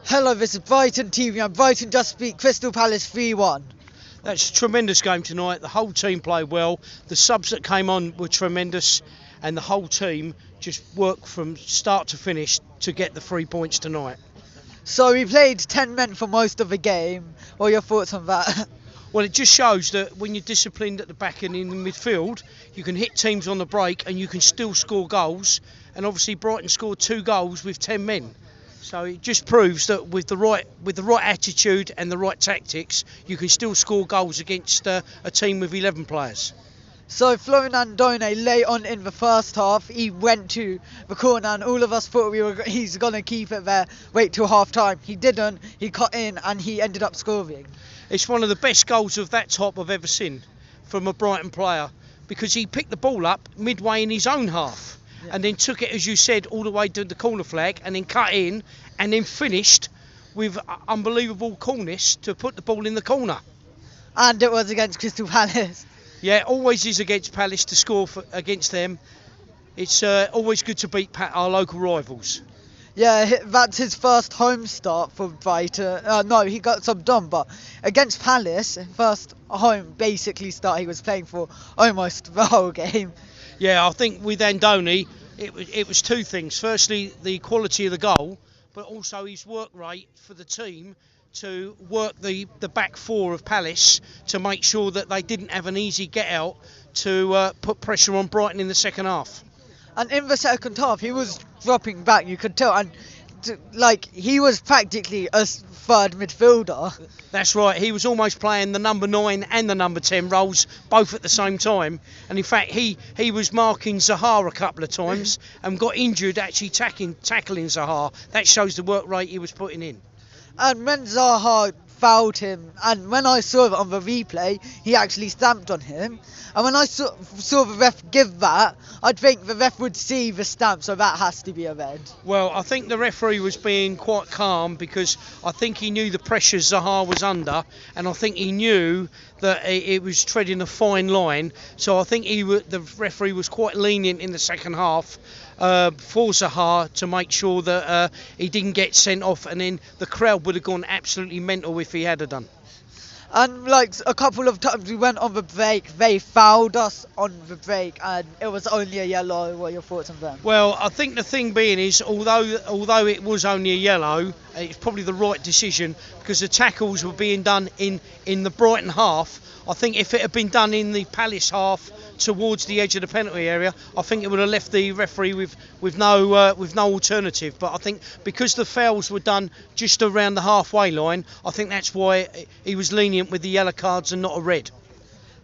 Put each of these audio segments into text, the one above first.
Hello, this is Brighton TV and Brighton just beat Crystal Palace 3-1. That's a tremendous game tonight. The whole team played well. The subs that came on were tremendous, and the whole team just worked from start to finish to get the 3 points tonight. So we played 10 men for most of the game. What are your thoughts on that? Well, it just shows that when you're disciplined at the back and in the midfield, you can hit teams on the break and you can still score goals. And obviously Brighton scored 2 goals with 10 men. So it just proves that with the right attitude and the right tactics, you can still score goals against a team with 11 players. So Florian Andone late on in the first half, he went to the corner and all of us thought he's going to keep it there, wait till half time. He didn't, he cut in and he ended up scoring. It's one of the best goals of that type I've ever seen from a Brighton player, because he picked the ball up midway in his own half. Yeah. And then took it, as you said, all the way to the corner flag and then cut in and then finished with unbelievable coolness to put the ball in the corner. And it was against Crystal Palace. Yeah, always is against Palace to score against them. It's always good to beat our local rivals. Yeah, that's his first home start for Brighton. No, he got subbed on, but against Palace, first home basically start he was playing for almost the whole game. Yeah, I think with Andone, it was 2 things. Firstly, the quality of the goal, but also his work rate for the team to work the back 4 of Palace to make sure that they didn't have an easy get out to put pressure on Brighton in the second half. And in the second half, he was dropping back, you could tell, and he was practically a third midfielder. That's right, he was almost playing the number 9 and the number 10 roles both at the same time, and in fact he was marking Zaha a couple of times and got injured actually tackling Zaha. That shows the work rate he was putting in. And when Zaha fouled him, and when I saw it on the replay, he actually stamped on him. And when I saw the ref give that, I'd think the ref would see the stamp, so that has to be a red. Well, I think the referee was being quite calm because I think he knew the pressure Zaha was under, and I think he knew that it was treading a fine line. So I think the referee was quite lenient in the second half for Zaha to make sure that he didn't get sent off, and then the crowd would have gone absolutely mental if he had done. And a couple of times we went on the break, they fouled us on the break and it was only a yellow. What are your thoughts on that? Well, I think the thing being is, although it was only a yellow, it's probably the right decision because the tackles were being done in the Brighton half. I think if it had been done in the Palace half towards the edge of the penalty area, I think it would have left the referee with no alternative. But I think because the fouls were done just around the halfway line, I think that's why he was lenient with the yellow cards and not a red.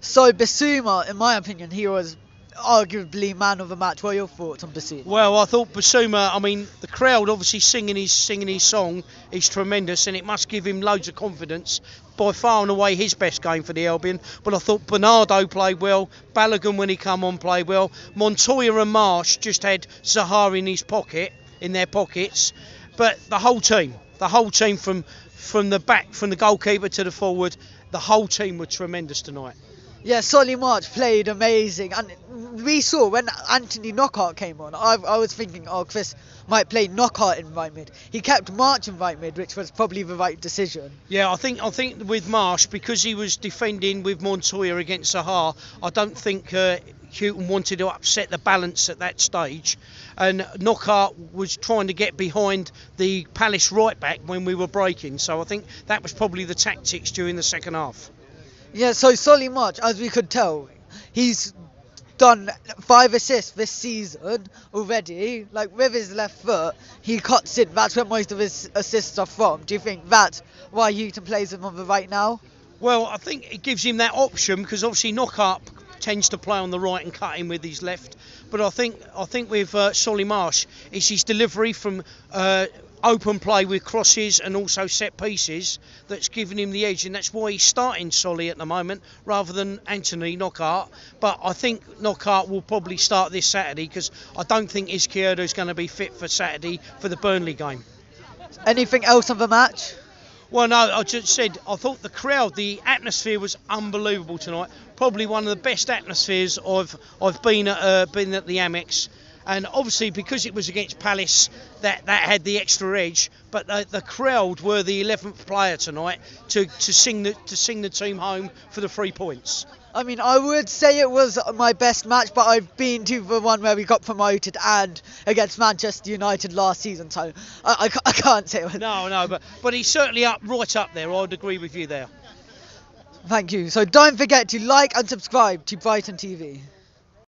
So Bissouma, in my opinion, he was arguably man of the match. What are your thoughts on Bissouma? Well, I thought Bissouma, I mean, the crowd obviously singing his song is tremendous, and it must give him loads of confidence. By far and away his best game for the Albion, but I thought Bernardo played well, Balogun when he come on played well, Montoya and Marsh just had Zaha in their pockets, but the whole team from the back, from the goalkeeper to the forward, the whole team were tremendous tonight. Yeah, Solly March played amazing, and we saw when Anthony Knockaert came on, I was thinking, Chris might play Knockaert in right mid. He kept March in right mid, which was probably the right decision. Yeah, I think with Marsh, because he was defending with Montoya against Zaha, I don't think Houghton wanted to upset the balance at that stage, and Knockaert was trying to get behind the Palace right back when we were breaking, so I think that was probably the tactics during the second half. Yeah, so Solly March, as we could tell, he's done 5 assists this season already. With his left foot, he cuts in. That's where most of his assists are from. Do you think that's why Houghton plays him on the right now? Well, I think it gives him that option because obviously Knockaert tends to play on the right and cut in with his left. But I think with Solly Marsh, it's his delivery from open play with crosses and also set pieces that's given him the edge, and that's why he's starting Solly at the moment rather than Anthony Knockaert. But I think Knockaert will probably start this Saturday because I don't think Izquierdo is going to be fit for Saturday for the Burnley game. Anything else on the match? Well, no, I just said I thought the crowd, the atmosphere was unbelievable tonight. Probably one of the best atmospheres I've been at the Amex. And obviously, because it was against Palace, that had the extra edge. But the crowd were the 11th player tonight to sing the team home for the 3 points. I mean, I would say it was my best match, but I've been to the one where we got promoted and against Manchester United last season, so I can't say it was. No, but he's certainly right up there. I'd agree with you there. Thank you. So don't forget to like and subscribe to Brighton TV.